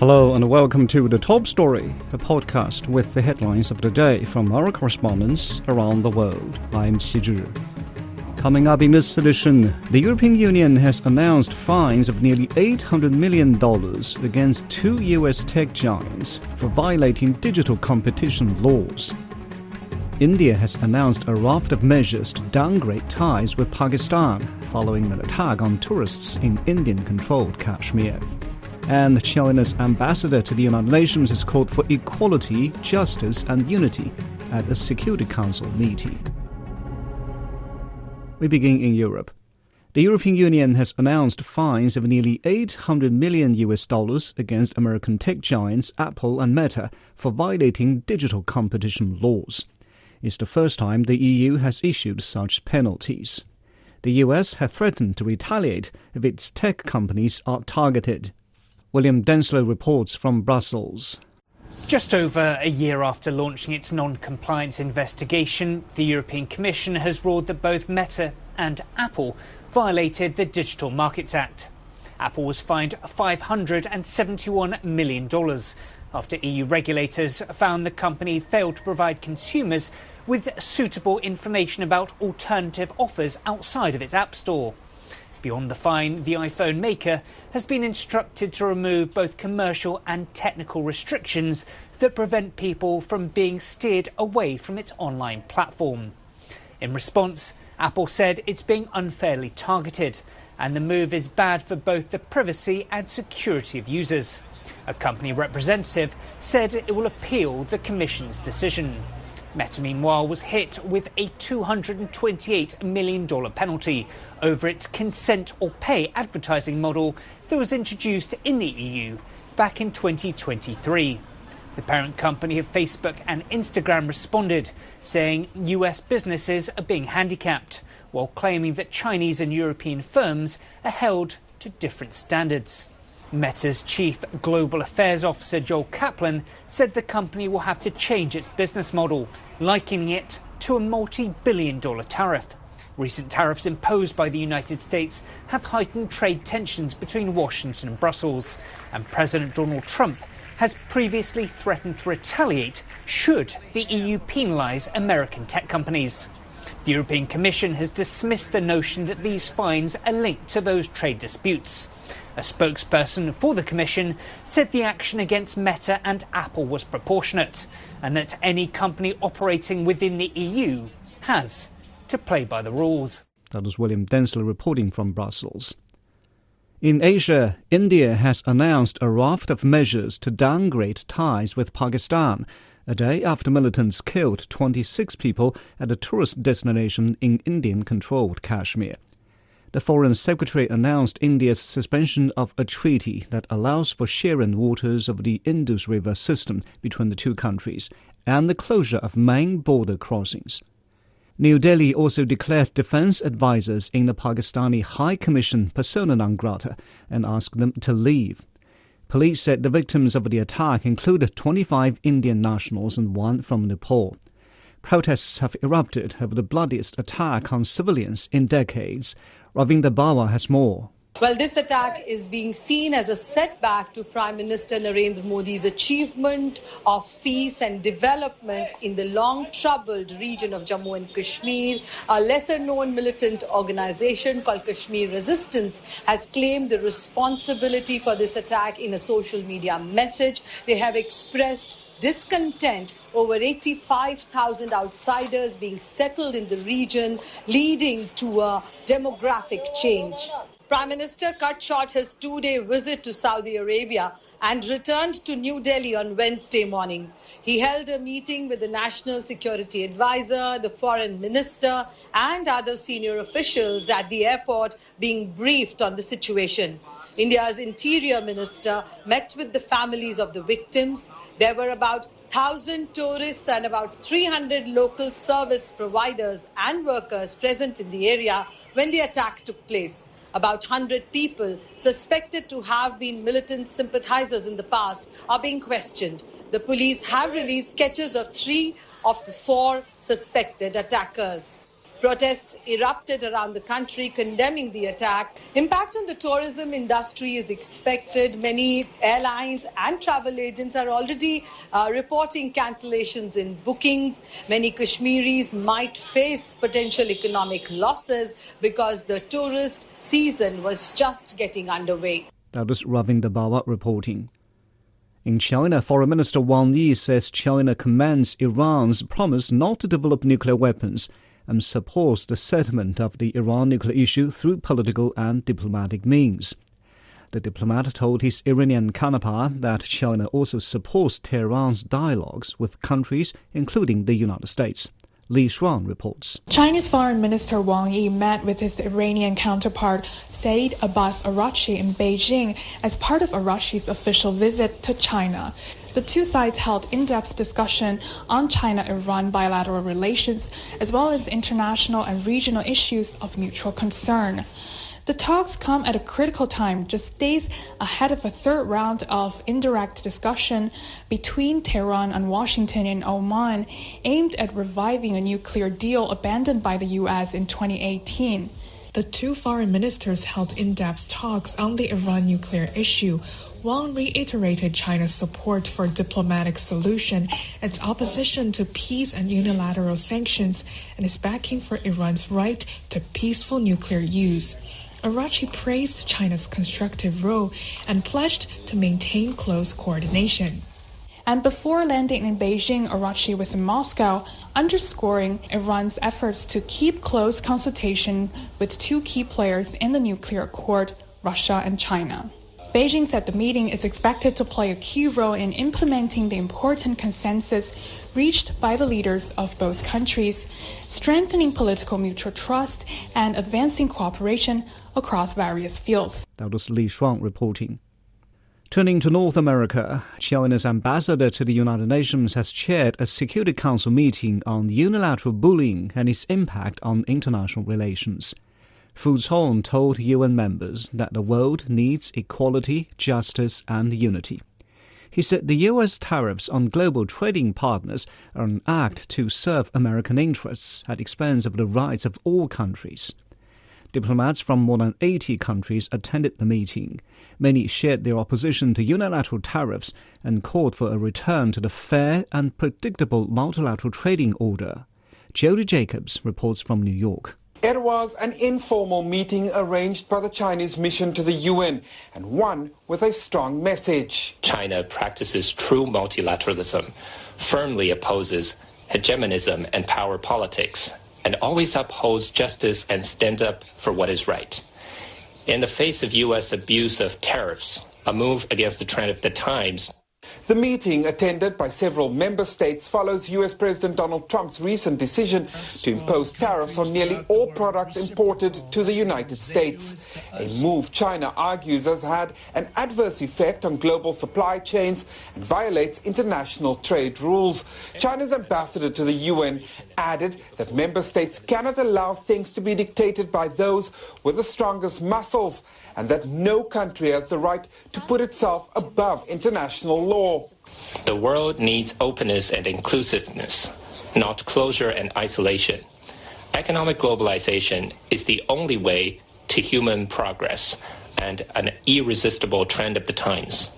Hello and welcome to The Top Story, a podcast with the headlines of the day from our correspondents around the world. I'm Qi Zhi. Coming up in this edition, the European Union has announced fines of nearly $800 million against two US tech giants for violating digital competition laws. India has announced a raft of measures to downgrade ties with Pakistan following an attack on tourists in Indian-controlled Kashmir. And China's ambassador to the United Nations has called for equality, justice and unity at a Security Council meeting. We begin in Europe. The European Union has announced fines of nearly $800 million against American tech giants Apple and Meta for violating digital competition laws. It's the first time the EU has issued such penalties. The US has threatened to retaliate if its tech companies are targeted. William Denslow reports from Brussels. Just over a year after launching its non-compliance investigation, the European Commission has ruled that both Meta and Apple violated the Digital Markets Act. Apple was fined $571 million after EU regulators found the company failed to provide consumers with suitable information about alternative offers outside of its App Store. Beyond the fine, the iPhone maker has been instructed to remove both commercial and technical restrictions that prevent people from being steered away from its online platform. In response, Apple said it's being unfairly targeted, and the move is bad for both the privacy and security of users. A company representative said it will appeal the Commission's decision. Meta, meanwhile, was hit with a $228 million penalty over its consent or pay advertising model that was introduced in the EU back in 2023. The parent company of Facebook and Instagram responded, saying US businesses are being handicapped, while claiming that Chinese and European firms are held to different standards. Meta's chief global affairs officer Joel Kaplan said the company will have to change its business model, likening it to a multi-billion-dollar tariff. Recent tariffs imposed by the United States have heightened trade tensions between Washington and Brussels, and President Donald Trump has previously threatened to retaliate should the EU penalise American tech companies. The European Commission has dismissed the notion that these fines are linked to those trade disputes. A spokesperson for the Commission said the action against Meta and Apple was proportionate, and that any company operating within the EU has to play by the rules. That was William Denslow reporting from Brussels. In Asia, India has announced a raft of measures to downgrade ties with Pakistan, a day after militants killed 26 people at a tourist destination in Indian-controlled Kashmir. The Foreign Secretary announced India's suspension of a treaty that allows for sharing waters of the Indus River system between the two countries and the closure of main border crossings. New Delhi also declared defense advisors in the Pakistani High Commission persona non grata and asked them to leave. Police said the victims of the attack included 25 Indian nationals and one from Nepal. Protests have erupted over the bloodiest attack on civilians in decades. Ravinder Bawa has more. Well, this attack is being seen as a setback to Prime Minister Narendra Modi's achievement of peace and development in the long-troubled region of Jammu and Kashmir. A lesser-known militant organization called Kashmir Resistance has claimed the responsibility for this attack in a social media message. They have expressed discontent over 85,000 outsiders being settled in the region, leading to a demographic change. Prime Minister cut short his two-day visit to Saudi Arabia and returned to New Delhi on Wednesday morning. He held a meeting with the National Security Advisor, the Foreign Minister, and other senior officials at the airport, being briefed on the situation. India's Interior Minister met with the families of the victims. There were about 1,000 tourists and about 300 local service providers and workers present in the area when the attack took place. About 100 people suspected to have been militant sympathizers in the past are being questioned. The police have released sketches of 3 of the 4 suspected attackers. Protests erupted around the country condemning the attack. Impact on the tourism industry is expected. Many airlines and travel agents are already reporting cancellations in bookings. Many Kashmiris might face potential economic losses because the tourist season was just getting underway. That was Ravinder Bawa reporting. In China, Foreign Minister Wang Yi says China commends Iran's promise not to develop nuclear weapons and supports the settlement of the Iran nuclear issue through political and diplomatic means. The diplomat told his Iranian counterpart that China also supports Tehran's dialogues with countries including the United States. Li Shuang reports. Chinese Foreign Minister Wang Yi met with his Iranian counterpart Saeed Abbas Araghchi in Beijing as part of Araghchi's official visit to China. The two sides held in-depth discussion on China-Iran bilateral relations, as well as international and regional issues of mutual concern. The talks come at a critical time, just days ahead of a third round of indirect discussion between Tehran and Washington in Oman, aimed at reviving a nuclear deal abandoned by the U.S. in 2018. The two foreign ministers held in-depth talks on the Iran nuclear issue. Wang reiterated China's support for a diplomatic solution, its opposition to peace and unilateral sanctions, and its backing for Iran's right to peaceful nuclear use. Araghchi praised China's constructive role and pledged to maintain close coordination. And before landing in Beijing, Araghchi was in Moscow, underscoring Iran's efforts to keep close consultation with two key players in the nuclear accord, Russia and China. Beijing said the meeting is expected to play a key role in implementing the important consensus reached by the leaders of both countries, strengthening political mutual trust and advancing cooperation across various fields. That was Li Shuang reporting. Turning to North America, China's ambassador to the United Nations has chaired a Security Council meeting on unilateral bullying and its impact on international relations. Fu Cong told UN members that the world needs equality, justice, and unity. He said the U.S. tariffs on global trading partners are an act to serve American interests at the expense of the rights of all countries. Diplomats from more than 80 countries attended the meeting. Many shared their opposition to unilateral tariffs and called for a return to the fair and predictable multilateral trading order. Jody Jacobs reports from New York. It was an informal meeting arranged by the Chinese mission to the UN, and one with a strong message. China practices true multilateralism, firmly opposes hegemonism and power politics, and always upholds justice and stands up for what is right. In the face of U.S. abuse of tariffs, a move against the trend of the times, the meeting, attended by several member states, follows U.S. President Donald Trump's recent decision to impose tariffs on nearly all products imported to the United States, a move China argues has had an adverse effect on global supply chains and violates international trade rules. China's ambassador to the UN added that member states cannot allow things to be dictated by those with the strongest muscles, and that no country has the right to put itself above international law. The world needs openness and inclusiveness, not closure and isolation. Economic globalization is the only way to human progress and an irresistible trend of the times.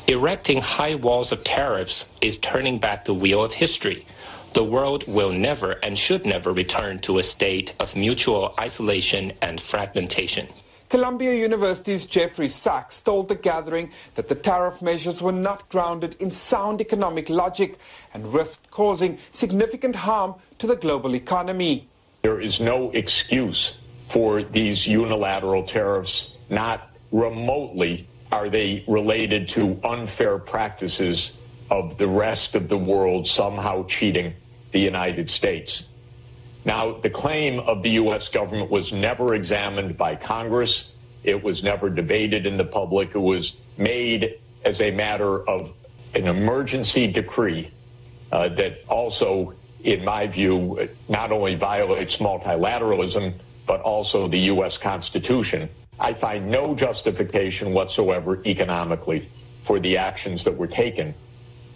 Erecting high walls of tariffs is turning back the wheel of history. The world will never and should never return to a state of mutual isolation and fragmentation. Columbia University's Jeffrey Sachs told the gathering that the tariff measures were not grounded in sound economic logic and risked causing significant harm to the global economy. There is no excuse for these unilateral tariffs. Not remotely are they related to unfair practices of the rest of the world somehow cheating the United States. Now, the claim of the U.S. government was never examined by Congress. It was never debated in the public. It was made as a matter of an emergency decree that also, in my view, not only violates multilateralism, but also the U.S. Constitution. I find no justification whatsoever economically for the actions that were taken,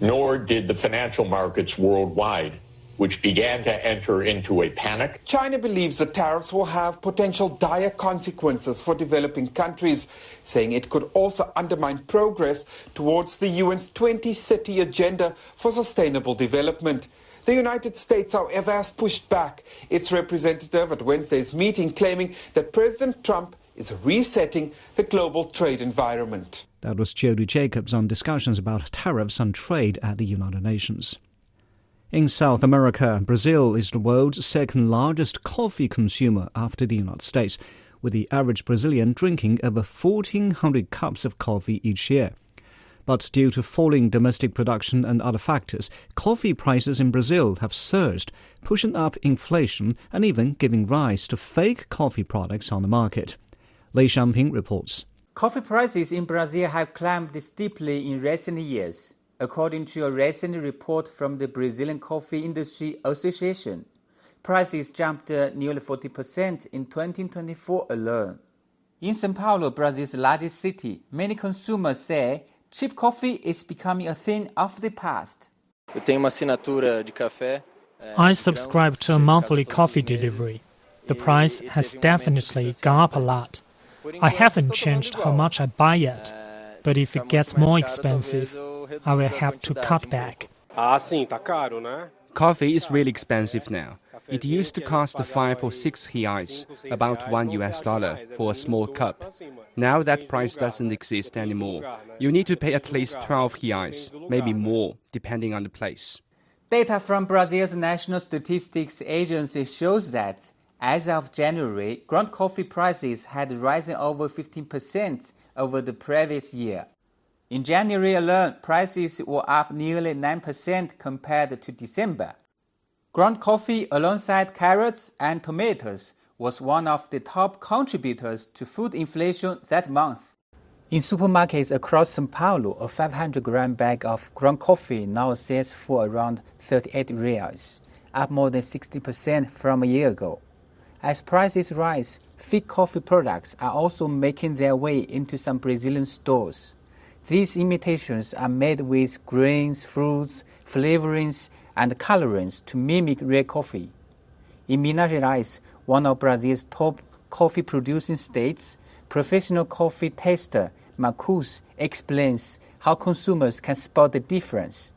nor did the financial markets worldwide which began to enter into a panic. China believes the tariffs will have potential dire consequences for developing countries, saying it could also undermine progress towards the UN's 2030 agenda for sustainable development. The United States, however, has pushed back its representative at Wednesday's meeting, claiming that President Trump is resetting the global trade environment. That was Jody Jacobs on discussions about tariffs on trade at the United Nations. In South America, Brazil is the world's second largest coffee consumer after the United States, with the average Brazilian drinking over 1,400 cups of coffee each year. But due to falling domestic production and other factors, coffee prices in Brazil have surged, pushing up inflation and even giving rise to fake coffee products on the market. Lei Xiangping reports. Coffee prices in Brazil have climbed steeply in recent years, according to a recent report from the Brazilian Coffee Industry Association. Prices jumped nearly 40% in 2024 alone. In São Paulo, Brazil's largest city, many consumers say cheap coffee is becoming a thing of the past. I subscribe to a monthly coffee delivery. The price has definitely gone up a lot. I haven't changed how much I buy yet, but if it gets more expensive, I will have to cut back. Coffee is really expensive now. It used to cost 5 or 6 reais, about $1 for a small cup. Now that price doesn't exist anymore. You need to pay at least 12 reais, maybe more, depending on the place. Data from Brazil's National Statistics Agency shows that, as of January, ground coffee prices had risen over 15% over the previous year. In January alone, prices were up nearly 9% compared to December. Ground coffee alongside carrots and tomatoes was one of the top contributors to food inflation that month. In supermarkets across São Paulo, a 500-gram bag of ground coffee now sells for around 38 reais, up more than 60% from a year ago. As prices rise, fake coffee products are also making their way into some Brazilian stores. These imitations are made with grains, fruits, flavorings, and colorants to mimic real coffee. In Minas Gerais, one of Brazil's top coffee-producing states, professional coffee taster Marcus explains how consumers can spot the difference.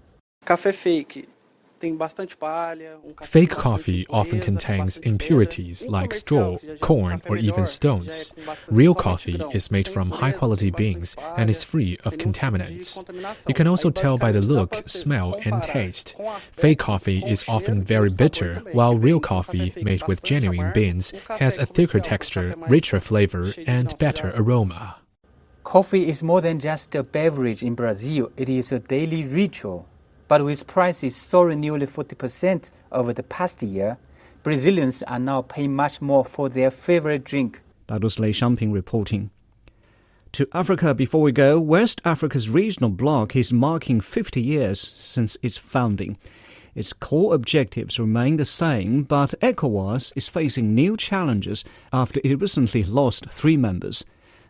Fake coffee often contains impurities like straw, corn, or even stones. Real coffee is made from high-quality beans and is free of contaminants. You can also tell by the look, smell, and taste. Fake coffee is often very bitter, while real coffee made with genuine beans has a thicker texture, richer flavor, and better aroma. Coffee is more than just a beverage in Brazil, it is a daily ritual. But with prices soaring nearly 40% over the past year, Brazilians are now paying much more for their favorite drink. That was Lei Xiangping reporting. To Africa before we go, West Africa's regional bloc is marking 50 years since its founding. Its core objectives remain the same, but ECOWAS is facing new challenges after it recently lost 3 members.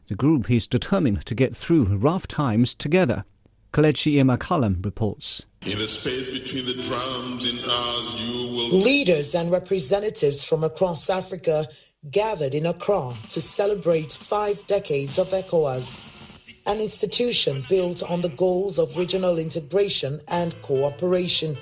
The group is determined to get through rough times together. Kelechi Emakalam reports. In the space between the drums in ours, you will... Leaders and representatives from across Africa gathered in Accra to celebrate 5 decades of ECOWAS, an institution built on the goals of regional integration and cooperation.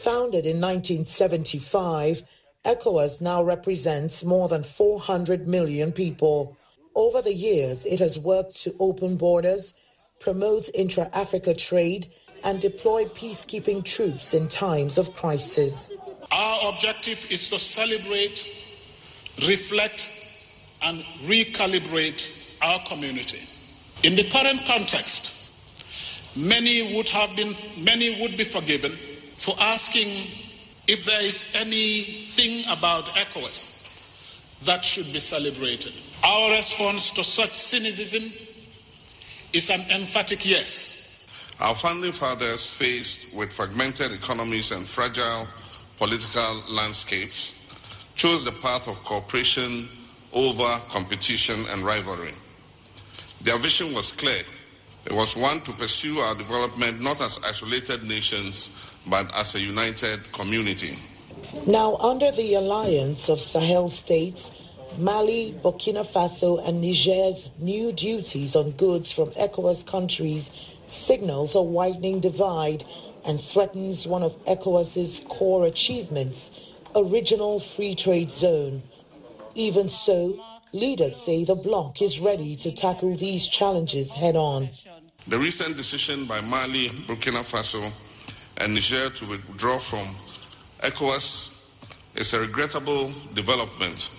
Founded in 1975, ECOWAS now represents more than 400 million people. Over the years, it has worked to open borders, promote intra-Africa trade, and deploy peacekeeping troops in times of crisis. Our objective is to celebrate, reflect, and recalibrate our community. In the current context, many would be forgiven for asking if there is anything about ECOWAS that should be celebrated. Our response to such cynicism is an emphatic yes. Our founding fathers, faced with fragmented economies and fragile political landscapes, chose the path of cooperation over competition and rivalry. Their vision was clear. It was one to pursue our development not as isolated nations, but as a united community. Now, under the alliance of Sahel states, Mali, Burkina Faso and Niger's new duties on goods from ECOWAS countries signals a widening divide and threatens one of ECOWAS's core achievements, a regional free trade zone. Even so, leaders say the bloc is ready to tackle these challenges head-on. The recent decision by Mali, Burkina Faso and Niger to withdraw from ECOWAS is a regrettable development.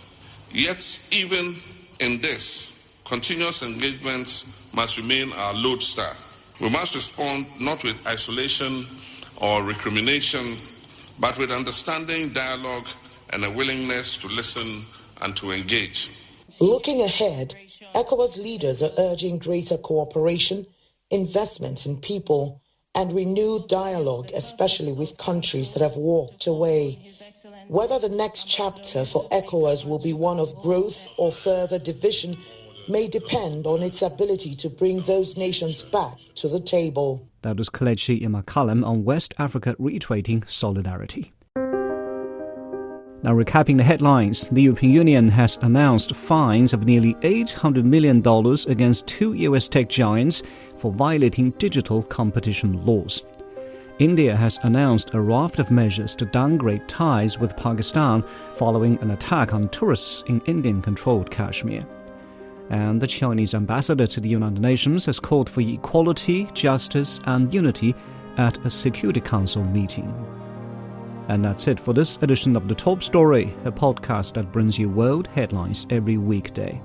Yet, even in this, continuous engagement must remain our lodestar. We must respond not with isolation or recrimination, but with understanding, dialogue, and a willingness to listen and to engage. Looking ahead, ECOWAS leaders are urging greater cooperation, investment in people, and renewed dialogue, especially with countries that have walked away. Whether the next chapter for ECOWAS will be one of growth or further division may depend on its ability to bring those nations back to the table. That was Kelechi Imakalam on West Africa reiterating solidarity. Now, recapping the headlines, the European Union has announced fines of nearly $800 million against 2 US tech giants for violating digital competition laws. India has announced a raft of measures to downgrade ties with Pakistan following an attack on tourists in Indian-controlled Kashmir. And the Chinese ambassador to the United Nations has called for equality, justice and unity at a Security Council meeting. And that's it for this edition of The Top Story, a podcast that brings you world headlines every weekday.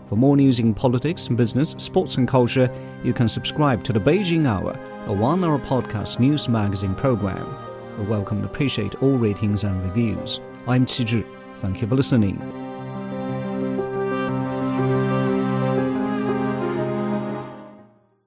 For more news in politics, business, sports and culture, you can subscribe to the Beijing Hour, a 1-hour podcast news magazine program. We welcome and appreciate all ratings and reviews. I'm Qi Zhi. Thank you for listening.